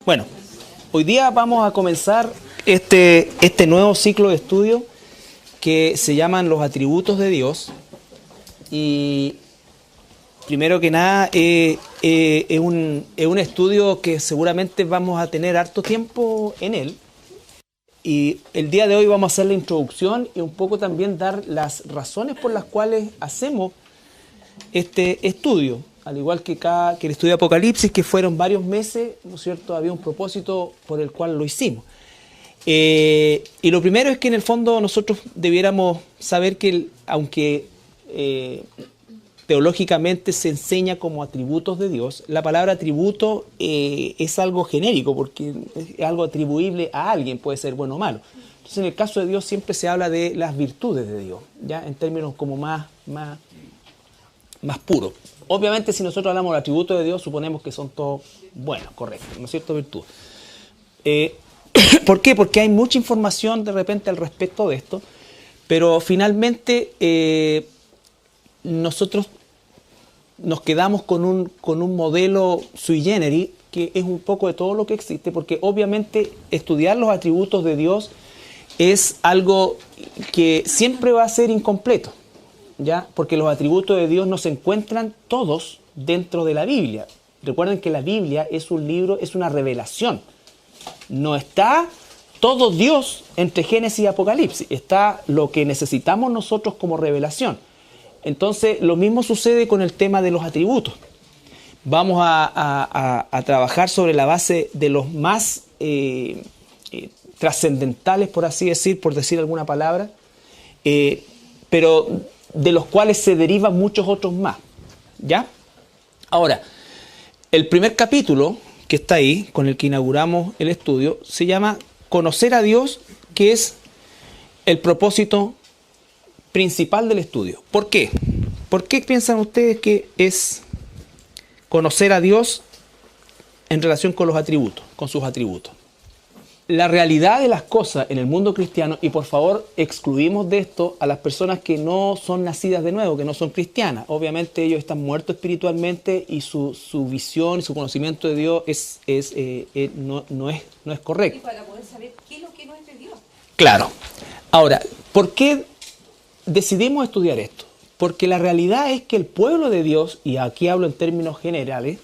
Bueno, hoy día vamos a comenzar este nuevo ciclo de estudio que se llaman los atributos de Dios. Y primero que nada es un estudio que seguramente vamos a tener harto tiempo en él. Y el día de hoy vamos a hacer la introducción y un poco también dar las razones por las cuales hacemos este estudio. Al igual que el estudio de Apocalipsis, que fueron varios meses, ¿no es cierto? Había un propósito por el cual lo hicimos. Y lo primero es que en el fondo nosotros debiéramos saber que aunque teológicamente se enseña como atributos de Dios, la palabra atributo es algo genérico porque es algo atribuible a alguien, puede ser bueno o malo. Entonces en el caso de Dios siempre se habla de las virtudes de Dios, ya en términos como más puros. Obviamente si nosotros hablamos de atributos de Dios suponemos que son todos buenos, correctos, ¿no es cierto? Virtud. ¿Por qué? Porque hay mucha información de repente al respecto de esto, pero finalmente nosotros nos quedamos con un modelo sui generis que es un poco de todo lo que existe, porque obviamente estudiar los atributos de Dios es algo que siempre va a ser incompleto, ¿ya? Porque los atributos de Dios no se encuentran todos dentro de la Biblia. Recuerden que la Biblia es un libro, es una revelación. No está todo Dios entre Génesis y Apocalipsis, está lo que necesitamos nosotros como revelación. Entonces, lo mismo sucede con el tema de los atributos. Vamos a trabajar sobre la base de los más trascendentales, por así decir, por decir alguna palabra, pero de los cuales se derivan muchos otros más, ¿ya? Ahora, el primer capítulo que está ahí, con el que inauguramos el estudio, se llama Conocer a Dios, que es el propósito principal del estudio. ¿Por qué? ¿Por qué piensan ustedes que es conocer a Dios en relación con los atributos, con sus atributos? La realidad de las cosas en el mundo cristiano, y por favor excluimos de esto a las personas que no son nacidas de nuevo, que no son cristianas. Obviamente ellos están muertos espiritualmente y su visión y su conocimiento de Dios no es correcto. Y para poder saber qué es lo que no es de Dios. Claro. Ahora, ¿por qué decidimos estudiar esto? Porque la realidad es que el pueblo de Dios, y aquí hablo en términos generales,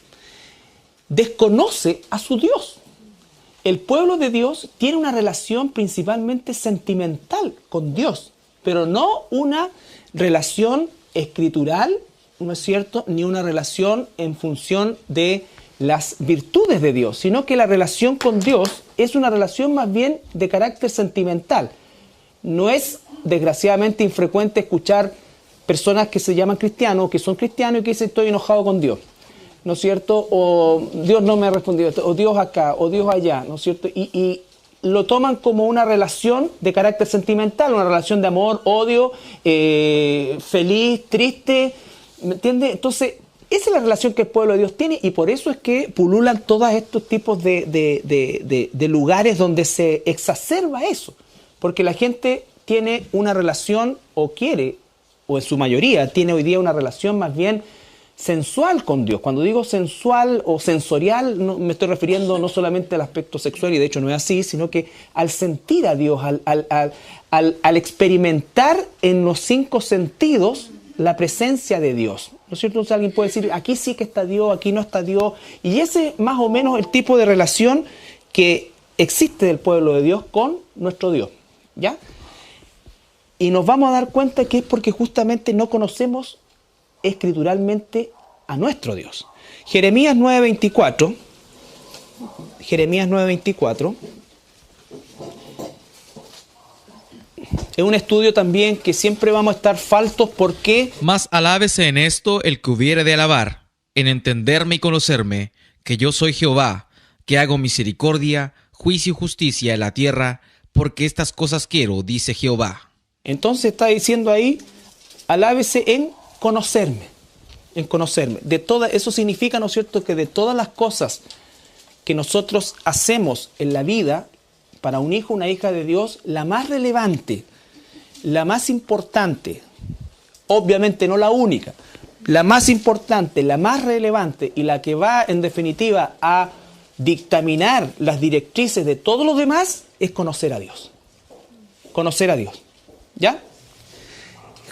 desconoce a su Dios. El pueblo de Dios tiene una relación principalmente sentimental con Dios, pero no una relación escritural, ¿no es cierto?, ni una relación en función de las virtudes de Dios, sino que la relación con Dios es una relación más bien de carácter sentimental. No es, desgraciadamente, infrecuente escuchar personas que se llaman cristianos, que son cristianos y que dicen estoy enojado con Dios, ¿no es cierto? O Dios no me ha respondido, o Dios acá, o Dios allá, ¿no es cierto? Y lo toman como una relación de carácter sentimental, una relación de amor, odio, feliz, triste, ¿me entiendes? Entonces, esa es la relación que el pueblo de Dios tiene y por eso es que pululan todos estos tipos de lugares donde se exacerba eso. Porque la gente tiene una relación, o quiere, o en su mayoría, tiene hoy día una relación más bien sensual con Dios. Cuando digo sensual o sensorial, no, me estoy refiriendo no solamente al aspecto sexual, y de hecho no es así, sino que al sentir a Dios, al experimentar en los 5 sentidos la presencia de Dios. ¿No es cierto? Entonces alguien puede decir, aquí sí que está Dios, aquí no está Dios. Y ese es más o menos el tipo de relación que existe del pueblo de Dios con nuestro Dios, ¿ya? Y nos vamos a dar cuenta que es porque justamente no conocemos escrituralmente a nuestro Dios. Jeremías 9:24 es un estudio también que siempre vamos a estar faltos porque... Mas alábese en esto el que hubiere de alabar, en entenderme y conocerme, que yo soy Jehová, que hago misericordia, juicio y justicia en la tierra, porque estas cosas quiero, dice Jehová. Entonces está diciendo ahí, alábese en conocerme. Eso significa, ¿no es cierto?, que de todas las cosas que nosotros hacemos en la vida, para un hijo o una hija de Dios, la más relevante, la más importante, obviamente no la única, la más importante, la más relevante y la que va en definitiva a dictaminar las directrices de todos los demás es conocer a Dios. Conocer a Dios. ¿Ya?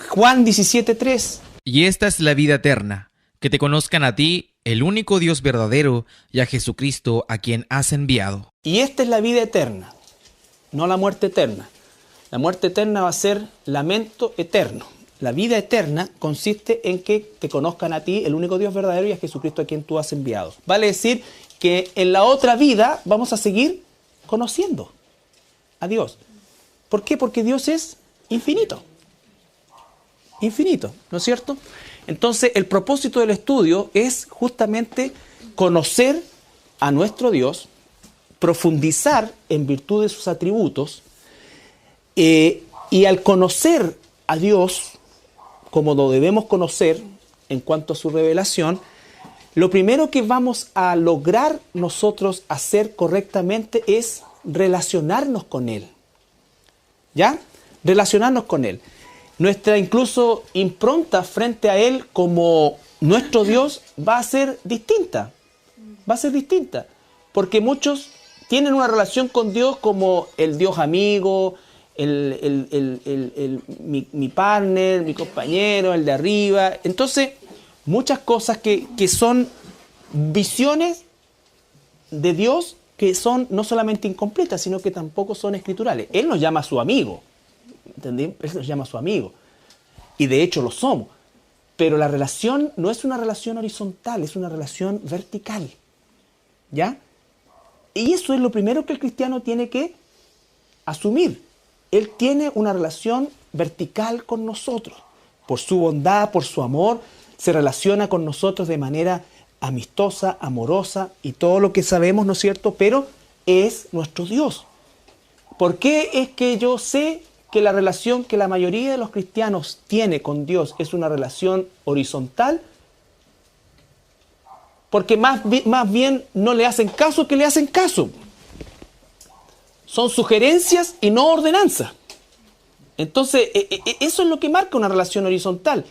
Juan 17:3. Y esta es la vida eterna, que te conozcan a ti, el único Dios verdadero, y a Jesucristo, a quien has enviado. Y esta es la vida eterna, no la muerte eterna. La muerte eterna va a ser lamento eterno. La vida eterna consiste en que te conozcan a ti, el único Dios verdadero, y a Jesucristo, a quien tú has enviado. Vale decir que en la otra vida vamos a seguir conociendo a Dios. ¿Por qué? Porque Dios es infinito. Infinito, ¿no es cierto? Entonces, el propósito del estudio es justamente conocer a nuestro Dios, profundizar en virtud de sus atributos, y al conocer a Dios, como lo debemos conocer en cuanto a su revelación, lo primero que vamos a lograr nosotros hacer correctamente es relacionarnos con Él. ¿Ya? Relacionarnos con Él. Nuestra incluso impronta frente a Él como nuestro Dios va a ser distinta. Va a ser distinta. Porque muchos tienen una relación con Dios como el Dios amigo, mi partner, mi compañero, el de arriba. Entonces, muchas cosas que son visiones de Dios que son no solamente incompletas, sino que tampoco son escriturales. Él nos llama a su amigo. ¿Entendí? Él nos llama a su amigo. Y de hecho lo somos. Pero la relación no es una relación horizontal, es una relación vertical. ¿Ya? Y eso es lo primero que el cristiano tiene que asumir. Él tiene una relación vertical con nosotros. Por su bondad, por su amor, se relaciona con nosotros de manera amistosa, amorosa y todo lo que sabemos, ¿no es cierto? Pero es nuestro Dios. ¿Por qué es que yo sé que la relación que la mayoría de los cristianos tiene con Dios es una relación horizontal? Porque más bien no le hacen caso que le hacen caso. Son sugerencias y no ordenanzas. Entonces, eso es lo que marca una relación horizontal.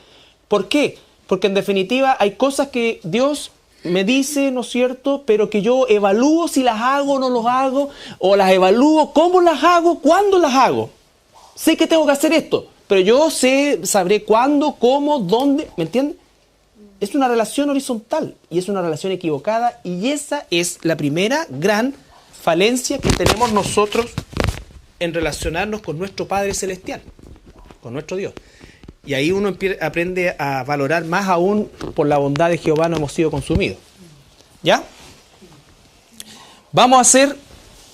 ¿Por qué? Porque en definitiva hay cosas que Dios me dice, ¿no es cierto?, pero que yo evalúo si las hago o no las hago, o las evalúo cómo las hago, cuándo las hago. Sé que tengo que hacer esto, pero yo sabré cuándo, cómo, dónde, ¿me entiendes? Es una relación horizontal y es una relación equivocada, y esa es la primera gran falencia que tenemos nosotros en relacionarnos con nuestro Padre Celestial, con nuestro Dios. Y ahí uno aprende a valorar más aún por la bondad de Jehová no hemos sido consumidos. ¿Ya? Vamos a hacer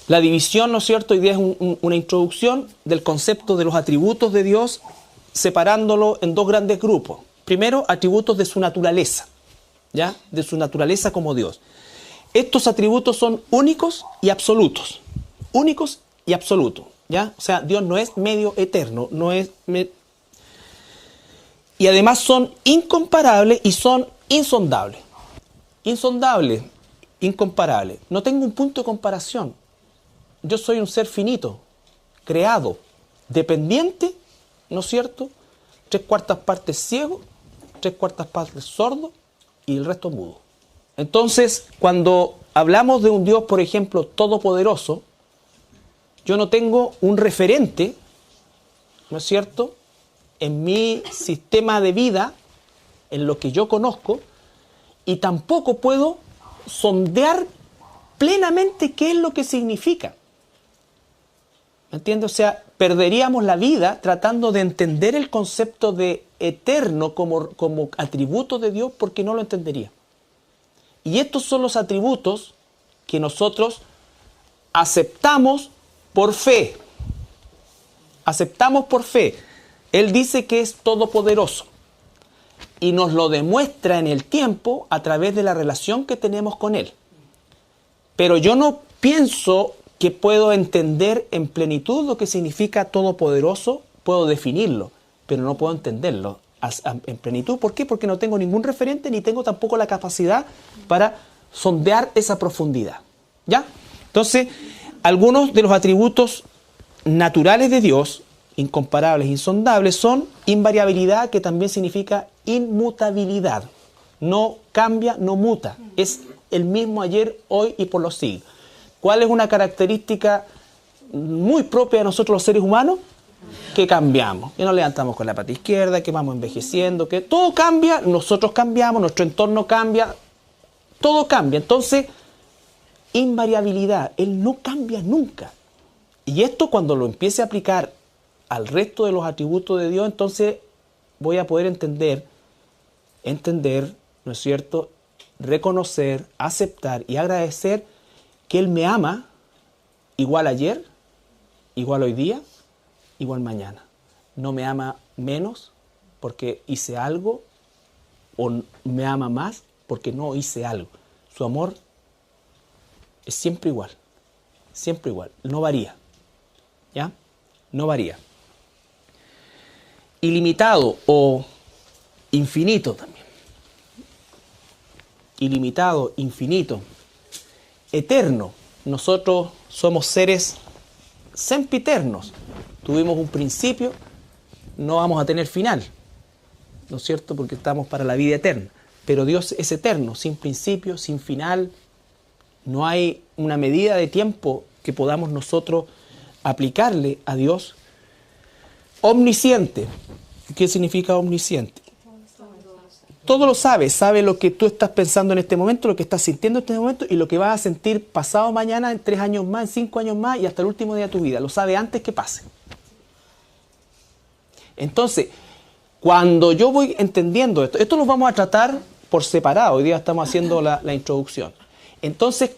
la división, ¿no es cierto? Hoy día es una introducción del concepto de los atributos de Dios, separándolo en dos grandes grupos. Primero, atributos de su naturaleza, ¿ya? De su naturaleza como Dios. Estos atributos son únicos y absolutos. Únicos y absolutos, ¿ya? O sea, Dios no es medio eterno, no es... Y además son incomparables y son insondables. Insondables, incomparables. No tengo un punto de comparación. Yo soy un ser finito, creado, dependiente, ¿no es cierto? 3/4 partes ciego, 3/4 partes sordo y el resto mudo. Entonces, cuando hablamos de un Dios, por ejemplo, todopoderoso, yo no tengo un referente, ¿no es cierto?, en mi sistema de vida, en lo que yo conozco, y tampoco puedo sondear plenamente qué es lo que significa. ¿Me entiendes? O sea, perderíamos la vida tratando de entender el concepto de eterno como atributo de Dios, porque no lo entendería. Y estos son los atributos que nosotros aceptamos por fe. Aceptamos por fe. Él dice que es todopoderoso y nos lo demuestra en el tiempo a través de la relación que tenemos con Él. Pero yo no pienso que puedo entender en plenitud lo que significa todopoderoso. Puedo definirlo, pero no puedo entenderlo en plenitud. ¿Por qué? Porque no tengo ningún referente ni tengo tampoco la capacidad para sondear esa profundidad. ¿Ya? Entonces, algunos de los atributos naturales de Dios, incomparables, insondables, son invariabilidad, que también significa inmutabilidad. No cambia, no muta. Es el mismo ayer, hoy y por los siglos. ¿Cuál es una característica muy propia de nosotros los seres humanos? Que cambiamos, que nos levantamos con la pata izquierda, que vamos envejeciendo, que todo cambia, nosotros cambiamos, nuestro entorno cambia, todo cambia. Entonces, invariabilidad, Él no cambia nunca. Y esto cuando lo empiece a aplicar al resto de los atributos de Dios, entonces voy a poder entender, ¿no es cierto?, reconocer, aceptar y agradecer que Él me ama igual ayer, igual hoy día, igual mañana. No me ama menos porque hice algo o me ama más porque no hice algo. Su amor es siempre igual, no varía, ¿ya? No varía. Ilimitado o infinito también. Ilimitado, infinito, eterno. Nosotros somos seres sempiternos. Tuvimos un principio, no vamos a tener final, ¿no es cierto? Porque estamos para la vida eterna. Pero Dios es eterno, sin principio, sin final. No hay una medida de tiempo que podamos nosotros aplicarle a Dios. Omnisciente. ¿Qué significa omnisciente? Todo lo sabe lo que tú estás pensando en este momento, lo que estás sintiendo en este momento y lo que vas a sentir pasado mañana, en 3 años más, en 5 años más y hasta el último día de tu vida. Lo sabe antes que pase. Entonces, cuando yo voy entendiendo esto lo vamos a tratar por separado. Hoy día estamos haciendo la introducción. Entonces,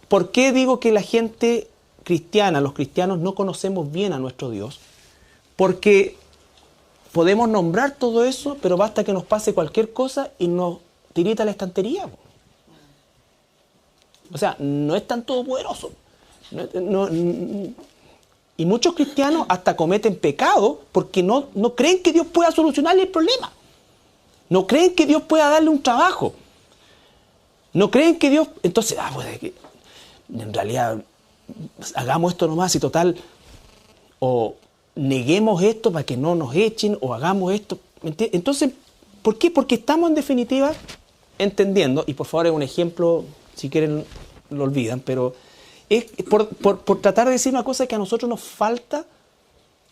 ¿por qué digo que la gente cristiana, los cristianos, no conocemos bien a nuestro Dios? Porque podemos nombrar todo eso, pero basta que nos pase cualquier cosa y nos tirita la estantería. O sea, no es tan todopoderoso. Y muchos cristianos hasta cometen pecado porque no creen que Dios pueda solucionarle el problema. No creen que Dios pueda darle un trabajo. No creen que Dios... Entonces, en realidad, hagamos esto nomás y total... O neguemos esto para que no nos echen, o hagamos esto. Entonces, ¿por qué? Porque estamos en definitiva entendiendo, y por favor es un ejemplo, si quieren lo olvidan, pero es por tratar de decir una cosa que a nosotros nos falta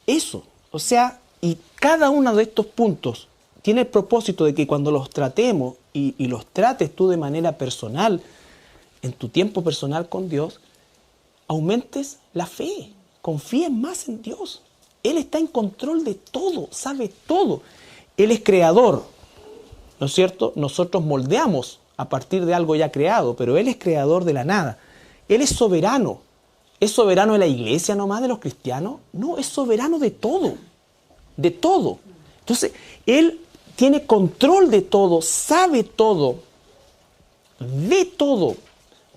eso. O sea, y cada uno de estos puntos tiene el propósito de que cuando los tratemos y los trates tú de manera personal, en tu tiempo personal con Dios, aumentes la fe, confíes más en Dios. Él está en control de todo, sabe todo. Él es creador, ¿no es cierto? Nosotros moldeamos a partir de algo ya creado, pero Él es creador de la nada. Él es soberano. ¿Es soberano de la iglesia nomás, de los cristianos? No, es soberano de todo. De todo. Entonces, Él tiene control de todo, sabe todo, ve todo.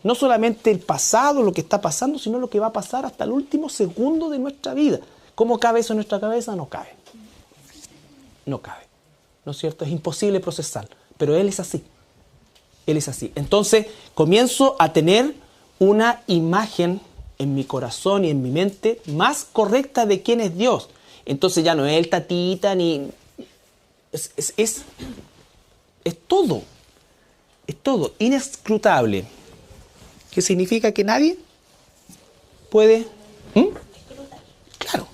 No solamente el pasado, lo que está pasando, sino lo que va a pasar hasta el último segundo de nuestra vida. ¿Cómo cabe eso en nuestra cabeza? No cabe. No cabe. ¿No es cierto? Es imposible procesar. Pero Él es así. Él es así. Entonces, comienzo a tener una imagen en mi corazón y en mi mente más correcta de quién es Dios. Entonces ya no es el tatita ni... Es todo. Es todo. Inescrutable. ¿Qué significa que nadie puede... Claro.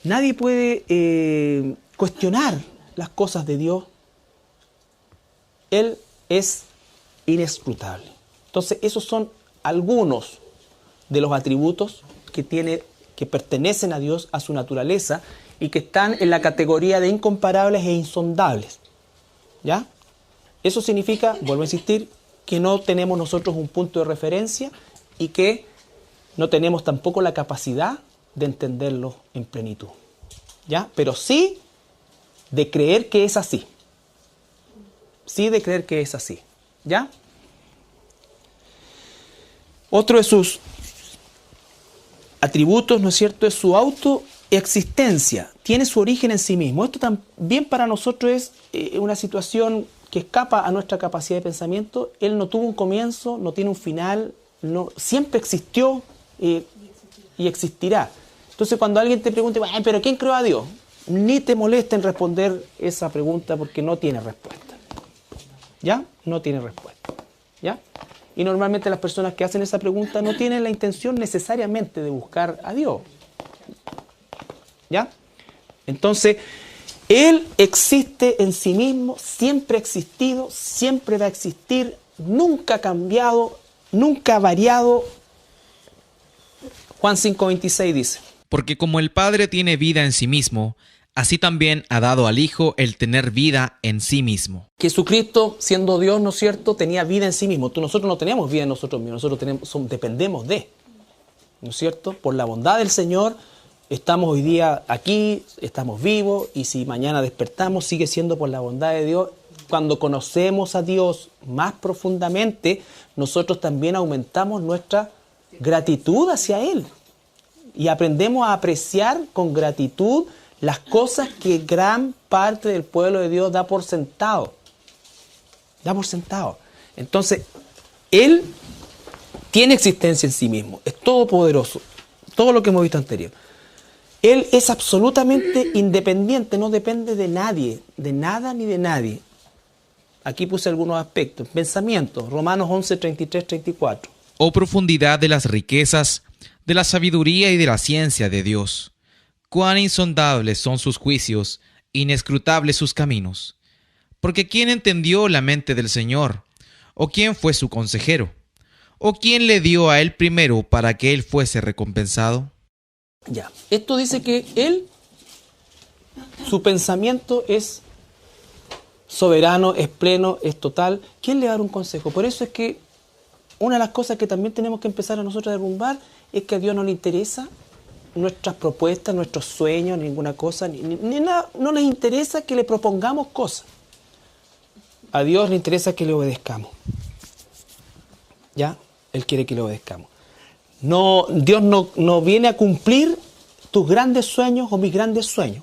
Nadie puede cuestionar las cosas de Dios. Él es inescrutable. Entonces, esos son algunos de los atributos que pertenecen a Dios, a su naturaleza, y que están en la categoría de incomparables e insondables. ¿Ya? Eso significa, vuelvo a insistir, que no tenemos nosotros un punto de referencia y que no tenemos tampoco la capacidad de entenderlo en plenitud. ¿Ya? Pero sí de creer que es así. Sí de creer que es así. ¿Ya? Otro de sus atributos, ¿no es cierto?, es su autoexistencia. Tiene su origen en sí mismo. Esto también para nosotros es una situación que escapa a nuestra capacidad de pensamiento. Él no tuvo un comienzo, no tiene un final, siempre existió y existirá. Entonces cuando alguien te pregunte, ¿pero quién creó a Dios? Ni te moleste en responder esa pregunta porque no tiene respuesta. ¿Ya? No tiene respuesta. ¿Ya? Y normalmente las personas que hacen esa pregunta no tienen la intención necesariamente de buscar a Dios. ¿Ya? Entonces, Él existe en sí mismo, siempre ha existido, siempre va a existir, nunca ha cambiado, nunca ha variado. Juan 5:26 dice: Porque como el Padre tiene vida en sí mismo, así también ha dado al Hijo el tener vida en sí mismo. Jesucristo, siendo Dios, ¿no es cierto?, tenía vida en sí mismo. Nosotros no teníamos vida en nosotros mismos, nosotros dependemos de, ¿no es cierto? Por la bondad del Señor, estamos hoy día aquí, estamos vivos, y si mañana despertamos, sigue siendo por la bondad de Dios. Cuando conocemos a Dios más profundamente, nosotros también aumentamos nuestra gratitud hacia Él. Y aprendemos a apreciar con gratitud las cosas que gran parte del pueblo de Dios da por sentado. Da por sentado. Entonces, Él tiene existencia en sí mismo, es todopoderoso, todo lo que hemos visto anterior. Él es absolutamente independiente, no depende de nadie, de nada ni de nadie. Aquí puse algunos aspectos. Pensamientos, Romanos 11, 33, 34. Oh profundidad de las riquezas, de la sabiduría y de la ciencia de Dios. Cuán insondables son sus juicios, inescrutables sus caminos. Porque ¿quién entendió la mente del Señor? ¿O quién fue su consejero? ¿O quién le dio a él primero para que él fuese recompensado? Ya, esto dice que Él, su pensamiento es soberano, es pleno, es total. ¿Quién le va a dar un consejo? Por eso es que una de las cosas que también tenemos que empezar a nosotros a derrumbar es que a Dios no le interesa nuestras propuestas, nuestros sueños, ninguna cosa, ni nada. No les interesa que le propongamos cosas. A Dios le interesa que le obedezcamos. ¿Ya? Él quiere que le obedezcamos. No, Dios no viene a cumplir tus grandes sueños o mis grandes sueños.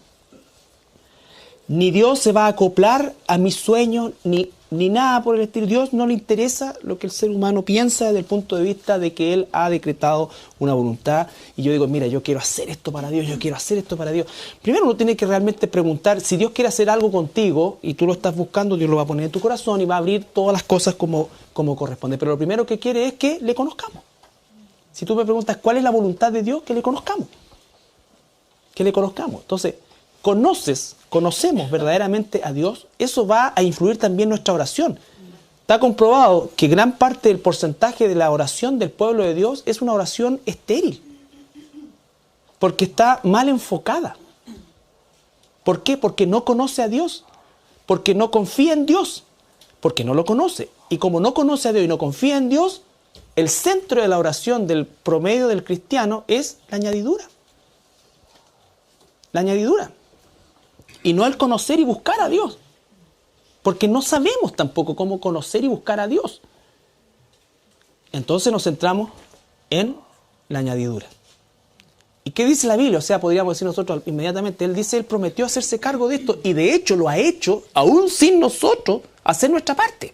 Ni Dios se va a acoplar a mis sueños, ni nada por el estilo. Dios no le interesa lo que el ser humano piensa desde el punto de vista de que Él ha decretado una voluntad. Y yo digo, mira, yo quiero hacer esto para Dios, yo quiero hacer esto para Dios. Primero uno tiene que realmente preguntar, si Dios quiere hacer algo contigo y tú lo estás buscando, Dios lo va a poner en tu corazón y va a abrir todas las cosas como corresponde. Pero lo primero que quiere es que le conozcamos. Si tú me preguntas cuál es la voluntad de Dios, que le conozcamos. Que le conozcamos. Entonces, conocemos verdaderamente a Dios, eso va a influir también en nuestra oración. Está comprobado que gran parte del porcentaje de la oración del pueblo de Dios es una oración estéril. Porque está mal enfocada. ¿Por qué? Porque no conoce a Dios. Porque no confía en Dios. Porque no lo conoce. Y como no conoce a Dios y no confía en Dios, el centro de la oración del promedio del cristiano es la añadidura. La añadidura. Y no el conocer y buscar a Dios. Porque no sabemos tampoco cómo conocer y buscar a Dios. Entonces nos centramos en la añadidura. ¿Y qué dice la Biblia? O sea, podríamos decir nosotros inmediatamente, Él prometió hacerse cargo de esto. Y de hecho lo ha hecho, aún sin nosotros, hacer nuestra parte.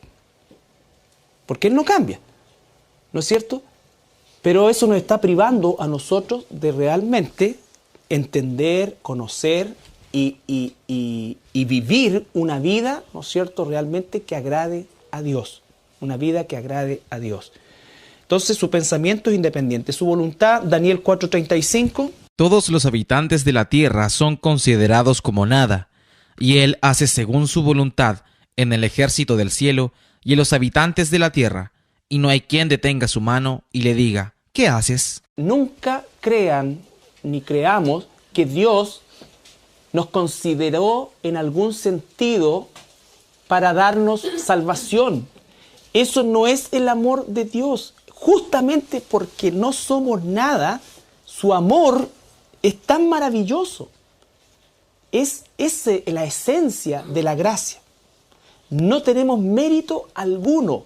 Porque Él no cambia. ¿No es cierto? Pero eso nos está privando a nosotros de realmente entender, conocer y vivir una vida, ¿no es cierto?, realmente que agrade a Dios. Una vida que agrade a Dios. Entonces su pensamiento es independiente. Su voluntad, Daniel 4:35. Todos los habitantes de la tierra son considerados como nada, y Él hace según su voluntad en el ejército del cielo y en los habitantes de la tierra, y no hay quien detenga su mano y le diga, ¿qué haces? Nunca crean ni creamos que Dios nos consideró en algún sentido para darnos salvación. Eso no es el amor de Dios. Justamente porque no somos nada, su amor es tan maravilloso. Es la esencia de la gracia. No tenemos mérito alguno.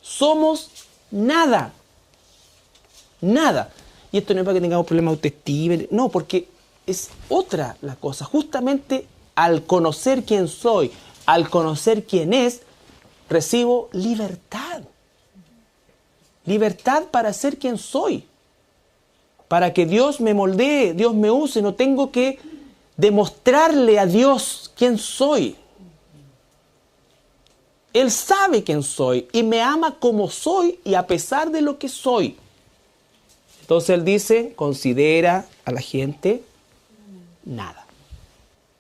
Somos nada. Nada. Y esto no es para que tengamos problemas de autoestima. No, porque es otra la cosa. Justamente al conocer quién soy, al conocer quién es, recibo libertad. Libertad para ser quien soy. Para que Dios me moldee, Dios me use. No tengo que demostrarle a Dios quién soy. Él sabe quién soy y me ama como soy y a pesar de lo que soy. Entonces Él dice, considera a la gente nada.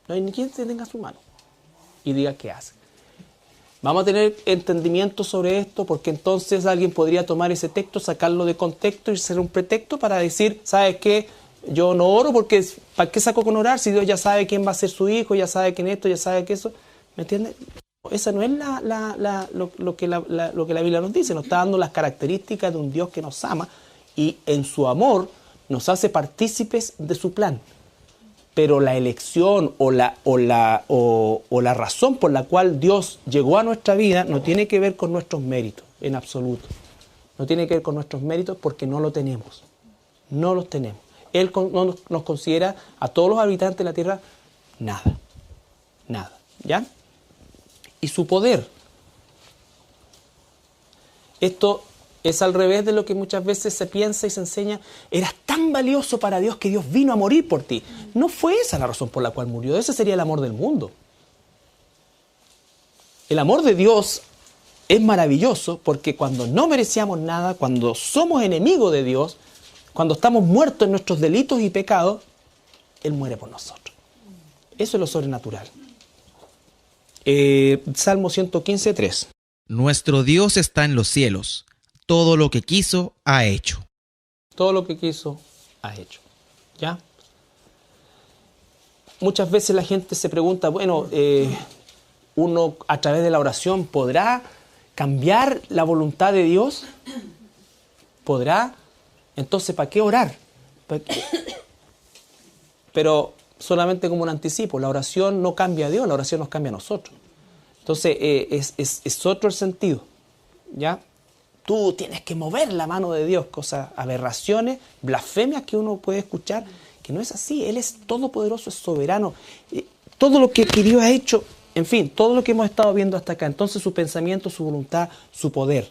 No hay ni quien se tenga su mano y diga qué hace. Vamos a tener entendimiento sobre esto porque entonces alguien podría tomar ese texto, sacarlo de contexto y ser un pretexto para decir, ¿sabes qué? Yo no oro porque ¿para qué saco con orar si Dios ya sabe quién va a ser su hijo, ya sabe quién esto, ya sabe que eso? ¿Me entiendes? Esa no es lo que la Biblia nos dice. Nos está dando las características de un Dios que nos ama y en su amor nos hace partícipes de su plan. Pero la elección o la razón por la cual Dios llegó a nuestra vida no tiene que ver con nuestros méritos, en absoluto. No tiene que ver con nuestros méritos porque no lo tenemos. No los tenemos. Él no nos considera a todos los habitantes de la tierra nada. Nada. ¿Ya? Y su poder. Esto es al revés de lo que muchas veces se piensa y se enseña. Eras tan valioso para Dios que Dios vino a morir por ti. No fue esa la razón por la cual murió. Ese sería el amor del mundo. El amor de Dios es maravilloso porque cuando no merecíamos nada, cuando somos enemigos de Dios, cuando estamos muertos en nuestros delitos y pecados, Él muere por nosotros. Eso es lo sobrenatural. Salmo 115, 3. Nuestro Dios está en los cielos. Todo lo que quiso, ha hecho. Todo lo que quiso, ha hecho. ¿Ya? Muchas veces la gente se pregunta, bueno, uno a través de la oración podrá cambiar la voluntad de Dios. ¿Podrá? Entonces, ¿para qué orar? Pero solamente como un anticipo, la oración no cambia a Dios, la oración nos cambia a nosotros. Entonces, es otro el sentido. ¿Ya? Tú tienes que mover la mano de Dios, cosas, aberraciones, blasfemias que uno puede escuchar, que no es así. Él es todopoderoso, es soberano. Todo lo que Dios ha hecho, en fin, todo lo que hemos estado viendo hasta acá. Entonces su pensamiento, su voluntad, su poder.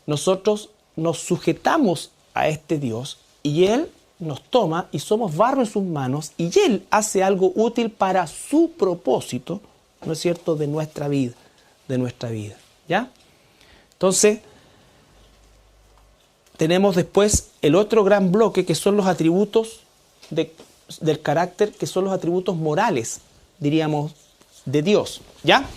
Nosotros nos sujetamos a este Dios y Él nos toma y somos barro en sus manos y Él hace algo útil para su propósito, ¿no es cierto?, de nuestra vida, ¿ya? Entonces, tenemos después el otro gran bloque que son los atributos del carácter, que son los atributos morales, diríamos, de Dios, ¿ya?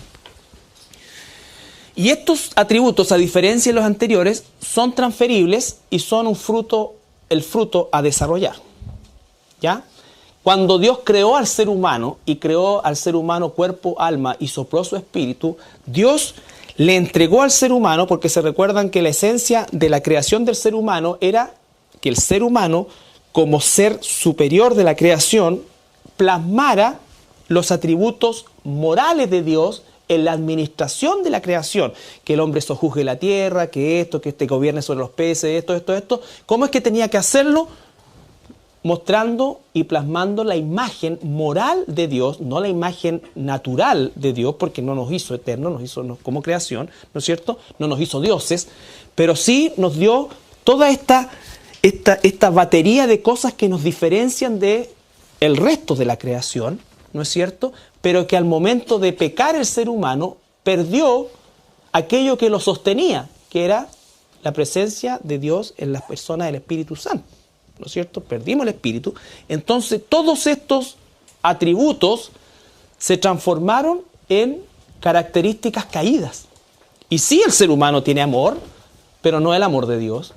Y estos atributos, a diferencia de los anteriores, son transferibles y son el fruto a desarrollar, ¿ya? Cuando Dios creó al ser humano y creó al ser humano cuerpo, alma y sopló su espíritu, Dios le entregó al ser humano, porque se recuerdan que la esencia de la creación del ser humano era que el ser humano, como ser superior de la creación, plasmara los atributos morales de Dios en la administración de la creación. Que el hombre sojuzgue la tierra, que este gobierne sobre los peces, esto. ¿Cómo es que tenía que hacerlo? Mostrando y plasmando la imagen moral de Dios, no la imagen natural de Dios, porque no nos hizo eternos, nos hizo como creación, ¿no es cierto? No nos hizo dioses, pero sí nos dio toda esta batería de cosas que nos diferencian de el resto de la creación, ¿no es cierto? Pero que al momento de pecar el ser humano perdió aquello que lo sostenía, que era la presencia de Dios en las personas del Espíritu Santo. ¿No es cierto? Perdimos el espíritu. Entonces todos estos atributos se transformaron en características caídas. Y sí, el ser humano tiene amor, pero no el amor de Dios.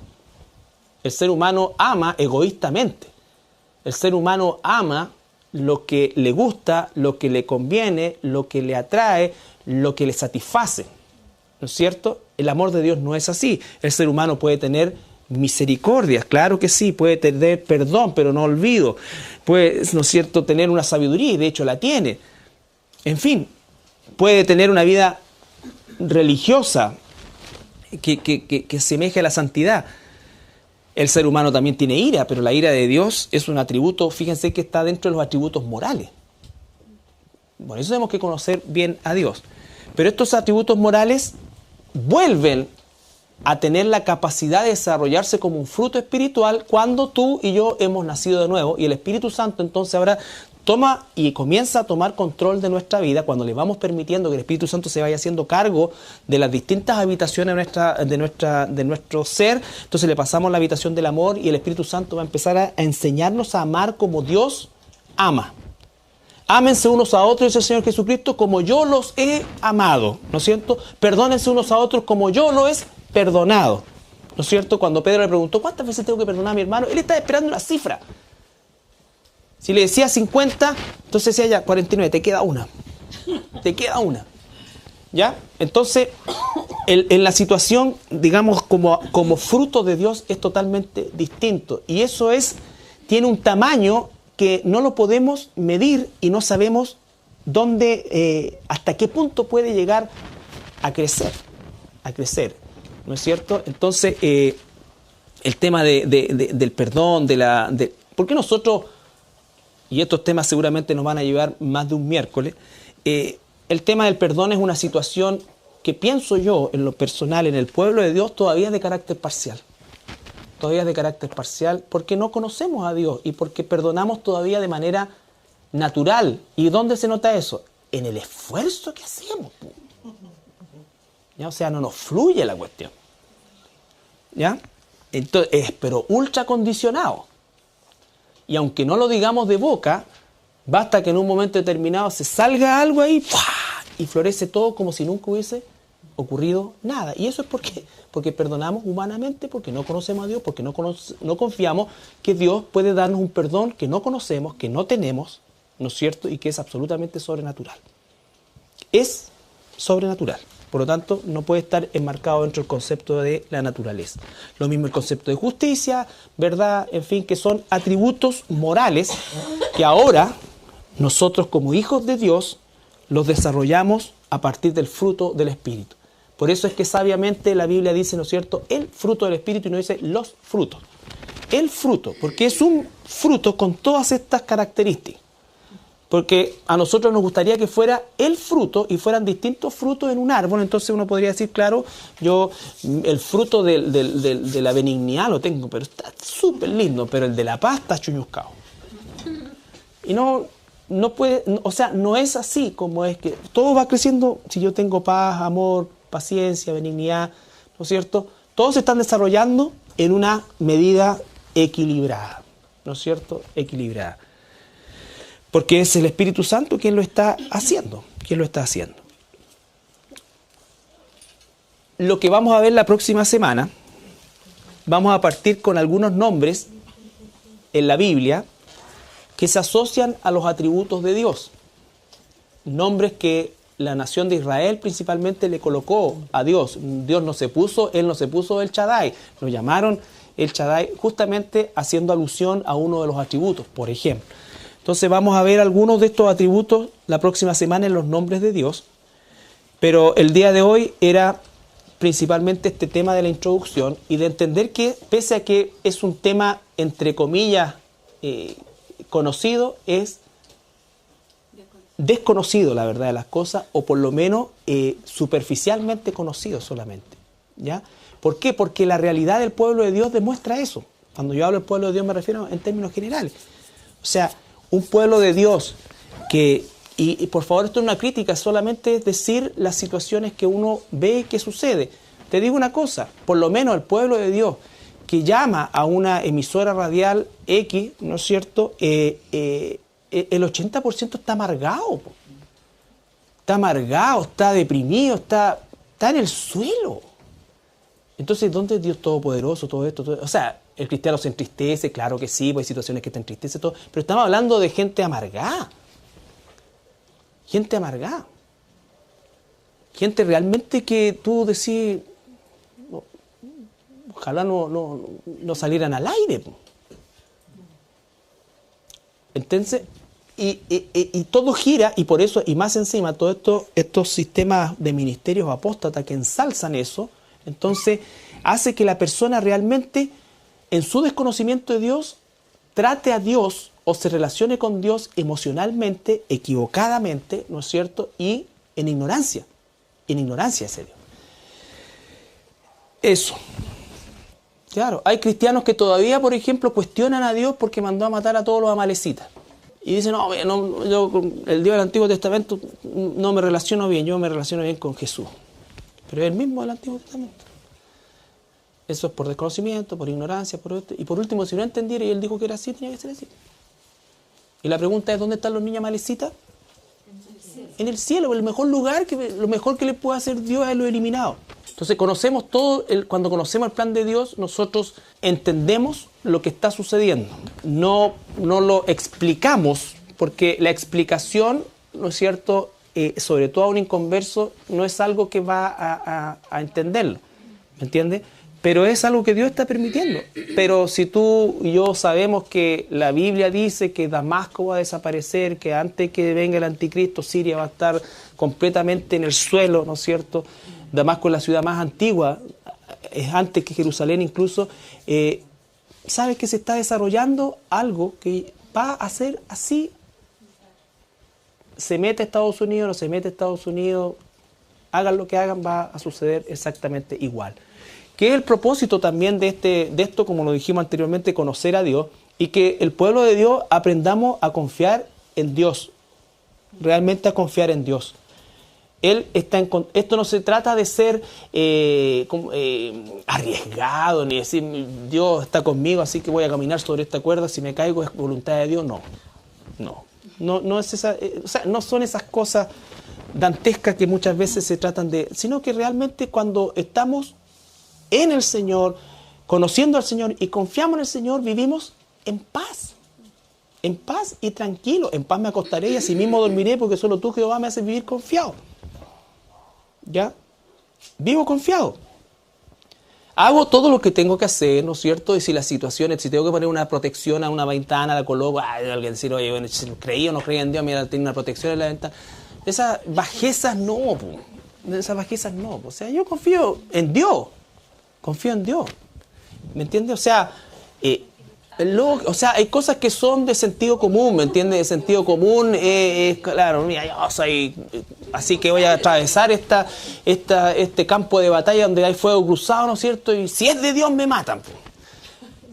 El ser humano ama egoístamente. El ser humano ama lo que le gusta, lo que le conviene, lo que le atrae, lo que le satisface. ¿No es cierto? El amor de Dios no es así. El ser humano puede tener misericordia, claro que sí, puede tener perdón, pero no olvido. Puede, ¿no es cierto?, tener una sabiduría, y de hecho la tiene. En fin, puede tener una vida religiosa que asemeje a la santidad. El ser humano también tiene ira, pero la ira de Dios es un atributo, fíjense que está dentro de los atributos morales. Por eso tenemos que conocer bien a Dios. Pero estos atributos morales vuelven a tener la capacidad de desarrollarse como un fruto espiritual cuando tú y yo hemos nacido de nuevo y el Espíritu Santo entonces ahora toma y comienza a tomar control de nuestra vida, cuando le vamos permitiendo que el Espíritu Santo se vaya haciendo cargo de las distintas habitaciones de nuestro ser, entonces le pasamos la habitación del amor y el Espíritu Santo va a empezar a enseñarnos a amar como Dios ama. Ámense unos a otros, dice el Señor Jesucristo, como yo los he amado, ¿no es cierto? Perdónense unos a otros como yo los he perdonado, ¿no es cierto? Cuando Pedro le preguntó, ¿cuántas veces tengo que perdonar a mi hermano? Él estaba esperando una cifra. Si le decía 50, entonces decía ya 49, te queda una. Te queda una. ¿Ya? Entonces, en la situación, digamos, como fruto de Dios es totalmente distinto. Y eso tiene un tamaño que no lo podemos medir y no sabemos dónde, hasta qué punto puede llegar a crecer. ¿No es cierto? Entonces, el tema del perdón, ¿por qué nosotros, y estos temas seguramente nos van a llevar más de un miércoles, el tema del perdón es una situación que pienso yo, en lo personal, en el pueblo de Dios, todavía es de carácter parcial. Todavía es de carácter parcial porque no conocemos a Dios y porque perdonamos todavía de manera natural. ¿Y dónde se nota eso? En el esfuerzo que hacemos. ¿Ya? O sea, no nos fluye la cuestión. ¿Ya? Entonces, pero ultra condicionado. Y aunque no lo digamos de boca, basta que en un momento determinado se salga algo ahí ¡pua! Y florece todo como si nunca hubiese ocurrido nada. Y eso es porque perdonamos humanamente, porque no conocemos a Dios, porque no confiamos que Dios puede darnos un perdón que no conocemos, que no tenemos, ¿no es cierto? Y que es absolutamente sobrenatural. Es sobrenatural. Por lo tanto, no puede estar enmarcado dentro del concepto de la naturaleza. Lo mismo el concepto de justicia, verdad, en fin, que son atributos morales que ahora nosotros como hijos de Dios los desarrollamos a partir del fruto del Espíritu. Por eso es que sabiamente la Biblia dice, ¿no es cierto?, el fruto del Espíritu y no dice los frutos. El fruto, porque es un fruto con todas estas características. Porque a nosotros nos gustaría que fuera el fruto y fueran distintos frutos en un árbol. Entonces uno podría decir, claro, yo el fruto de la benignidad lo tengo, pero está súper lindo, pero el de la paz está chuñuscado. Y no puede, o sea, no es así como es que todo va creciendo. Si yo tengo paz, amor, paciencia, benignidad, ¿no es cierto? Todos se están desarrollando en una medida equilibrada, ¿no es cierto? Equilibrada. Porque es el Espíritu Santo quien lo está haciendo. Lo que vamos a ver la próxima semana, vamos a partir con algunos nombres en la Biblia que se asocian a los atributos de Dios. Nombres que la nación de Israel principalmente le colocó a Dios. Él no se puso el Shaddai. Lo llamaron el Shaddai justamente haciendo alusión a uno de los atributos, por ejemplo. Entonces vamos a ver algunos de estos atributos la próxima semana en los nombres de Dios, pero el día de hoy era principalmente este tema de la introducción y de entender que pese a que es un tema entre comillas conocido, es desconocido la verdad de las cosas, o por lo menos superficialmente conocido solamente. ¿Ya? ¿Por qué? Porque la realidad del pueblo de Dios demuestra eso. Cuando yo hablo del pueblo de Dios me refiero en términos generales. O sea, un pueblo de Dios que, y por favor esto es una crítica, solamente es decir las situaciones que uno ve que sucede. Te digo una cosa, por lo menos el pueblo de Dios que llama a una emisora radial X, ¿no es cierto? El 80% está amargado. Está amargado, está deprimido, está en el suelo. Entonces, ¿dónde es Dios Todopoderoso, todo esto? O sea, el cristiano se entristece, claro que sí, pues hay situaciones que te entristecen, todo, pero estamos hablando de gente amargada. Gente amargada. Gente realmente que tú decís, ojalá no salieran al aire. Entonces, y todo gira, y por eso, y más encima, todos estos sistemas de ministerios apóstatas que ensalzan eso, entonces hace que la persona realmente, en su desconocimiento de Dios, trate a Dios o se relacione con Dios emocionalmente, equivocadamente, ¿no es cierto? Y en ignorancia ese Dios. Eso. Claro, hay cristianos que todavía, por ejemplo, cuestionan a Dios porque mandó a matar a todos los amalecitas. Y dice, no, yo con el Dios del Antiguo Testamento no me relaciono bien, yo me relaciono bien con Jesús. Pero es el mismo del Antiguo Testamento. Eso es por desconocimiento, por ignorancia, y por último, si no entendiera y él dijo que era así, tenía que ser así. Y la pregunta es, ¿dónde están los niños amalecitas? En el cielo, el mejor lugar, lo mejor que le puede hacer Dios es lo eliminado. Entonces conocemos todo, cuando conocemos el plan de Dios, nosotros entendemos lo que está sucediendo. No lo explicamos, porque la explicación, ¿no es cierto?, sobre todo a un inconverso, no es algo que va a entenderlo, ¿me entiendes? Pero es algo que Dios está permitiendo. Pero si tú y yo sabemos que la Biblia dice que Damasco va a desaparecer, que antes que venga el anticristo, Siria va a estar completamente en el suelo, ¿no es cierto? Damasco es la ciudad más antigua, es antes que Jerusalén incluso. Sabes que se está desarrollando algo que va a ser así. Se mete a Estados Unidos, no se mete a Estados Unidos, hagan lo que hagan, va a suceder exactamente igual. Que es el propósito también de esto, como lo dijimos anteriormente, conocer a Dios, y que el pueblo de Dios aprendamos a confiar en Dios, realmente a confiar en Dios. Esto no se trata de ser arriesgado, ni decir, Dios está conmigo, así que voy a caminar sobre esta cuerda, si me caigo es voluntad de Dios. No es esa, o sea, no son esas cosas dantescas que muchas veces se tratan de, sino que realmente cuando estamos en el Señor, conociendo al Señor y confiamos en el Señor, vivimos en paz y tranquilo. En paz me acostaré y así mismo dormiré, porque solo tú, Jehová, me haces vivir confiado. ¿Ya? Vivo confiado. Hago todo lo que tengo que hacer, ¿no es cierto? Y si las situaciones, si tengo que poner una protección a una ventana, la coloco, alguien decir, oye, bueno, si creí o no creí en Dios, mira, tiene una protección en la ventana. Esas bajezas no, o sea, yo confío en Dios. Confío en Dios. ¿Me entiendes? O sea, hay cosas que son de sentido común, ¿me entiendes? De sentido común, claro, mira, yo soy, así que voy a atravesar este campo de batalla donde hay fuego cruzado, ¿no es cierto? Y si es de Dios me matan.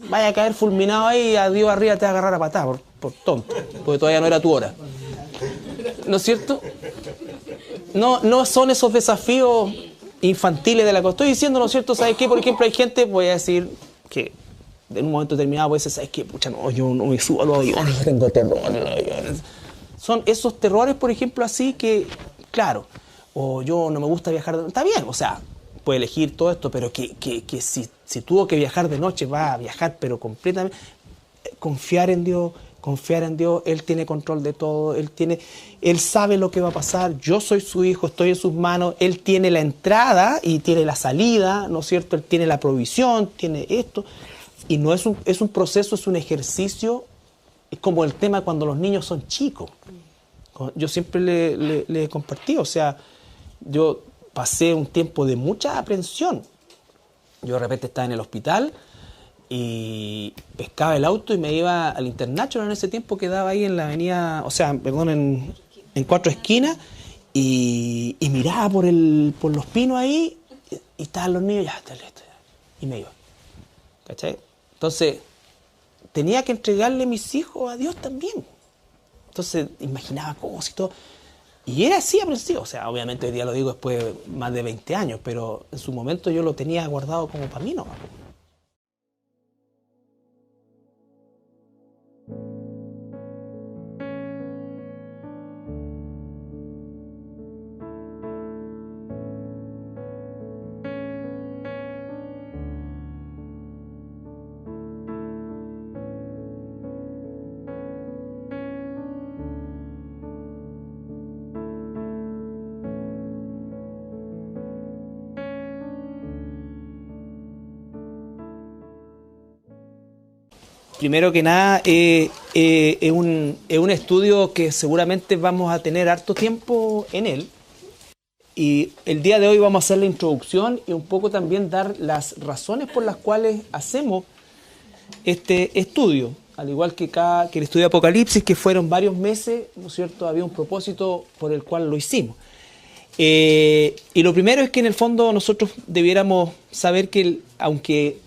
Vaya a caer fulminado ahí y a Dios arriba te va a agarrar a patada por tonto, porque todavía no era tu hora. ¿No es cierto? No son esos desafíos infantiles de la cosa. Estoy diciendo, ¿no es cierto? ¿Sabes qué? Por ejemplo, hay gente, voy a decir que en un momento determinado puede decir, ¿sabes qué? Pucha, no, yo no me subo a los aviones, tengo terror. Son esos terrores, por ejemplo, así que, claro, o yo no me gusta viajar de noche. Está bien, o sea, puede elegir todo esto, pero que si tuvo que viajar de noche, va a viajar, pero completamente. Confiar en Dios, Él tiene control de todo, Él sabe lo que va a pasar, yo soy su hijo, estoy en sus manos, Él tiene la entrada y tiene la salida, ¿no es cierto? Él tiene la provisión, tiene esto, y no es un proceso, es un ejercicio, es como el tema cuando los niños son chicos. Yo siempre le he compartido, o sea, yo pasé un tiempo de mucha aprensión. Yo de repente estaba en el hospital y pescaba el auto y me iba al International, en ese tiempo quedaba ahí en la avenida, en Cuatro Esquinas, y miraba por los pinos ahí y estaban los niños, y me iba. ¿Cachai? Entonces, tenía que entregarle mis hijos a Dios también. Entonces, imaginaba cosas y todo. Y era así aprensivo. O sea, obviamente hoy día lo digo después de más de 20 años, pero en su momento yo lo tenía guardado como para mí, ¿no? Primero que nada, es un estudio que seguramente vamos a tener harto tiempo en él. Y el día de hoy vamos a hacer la introducción y un poco también dar las razones por las cuales hacemos este estudio. Al igual que el estudio de Apocalipsis, que fueron varios meses, ¿no es cierto? Había un propósito por el cual lo hicimos. Y lo primero es que en el fondo nosotros debiéramos saber que aunque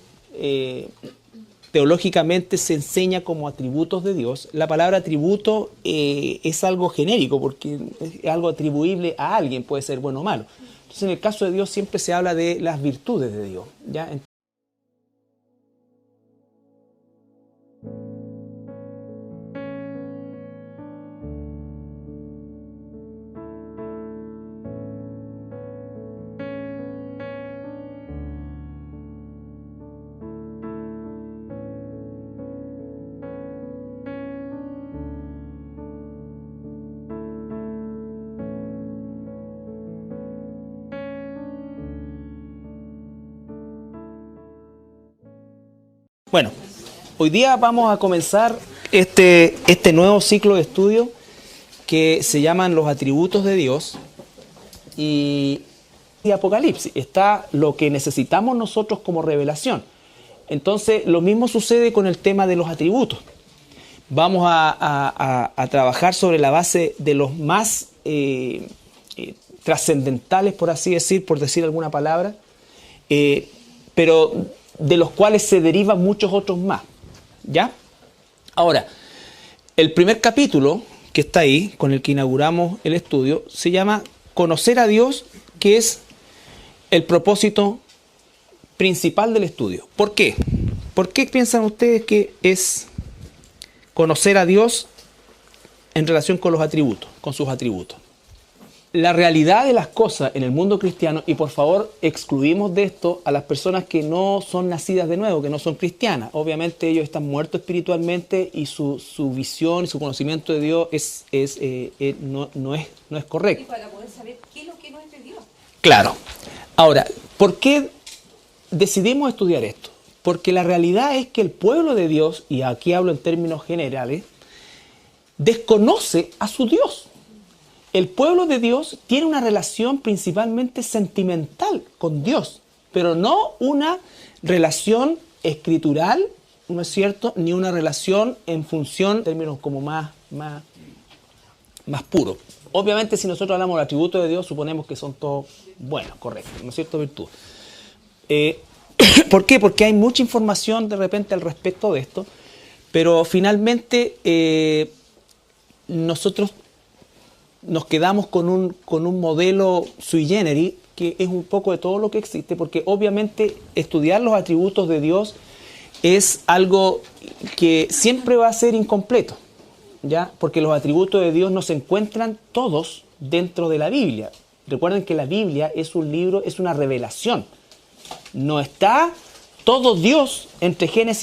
teológicamente se enseña como atributos de Dios. La palabra atributo es algo genérico porque es algo atribuible a alguien, puede ser bueno o malo. Entonces en el caso de Dios siempre se habla de las virtudes de Dios, ¿ya? Bueno, hoy día vamos a comenzar este nuevo ciclo de estudio que se llaman los atributos de Dios y Apocalipsis. Está lo que necesitamos nosotros como revelación. Entonces, lo mismo sucede con el tema de los atributos. Vamos a trabajar sobre la base de los más trascendentales, por así decir, por decir alguna palabra, pero de los cuales se derivan muchos otros más, ¿ya? Ahora, el primer capítulo que está ahí, con el que inauguramos el estudio, se llama Conocer a Dios, que es el propósito principal del estudio. ¿Por qué? ¿Por qué piensan ustedes que es conocer a Dios en relación con los atributos, con sus atributos? La realidad de las cosas en el mundo cristiano, y por favor excluimos de esto a las personas que no son nacidas de nuevo, que no son cristianas. Obviamente ellos están muertos espiritualmente y su visión y su conocimiento de Dios no es correcto. Y para poder saber qué es lo que no es de Dios. Claro. Ahora, ¿por qué decidimos estudiar esto? Porque la realidad es que el pueblo de Dios, y aquí hablo en términos generales, desconoce a su Dios. El pueblo de Dios tiene una relación principalmente sentimental con Dios, pero no una relación escritural, ¿no es cierto?, ni una relación en función de términos como más puros. Obviamente, si nosotros hablamos de atributos de Dios, suponemos que son todos buenos, correctos, ¿no es cierto?, virtud. ¿Por qué? Porque hay mucha información de repente al respecto de esto, pero finalmente nosotros nos quedamos con un modelo sui generis que es un poco de todo lo que existe, porque obviamente estudiar los atributos de Dios es algo que siempre va a ser incompleto, ¿ya? Porque los atributos de Dios no se encuentran todos dentro de la Biblia. Recuerden que la Biblia es un libro, es una revelación. No está todo Dios entre Génesis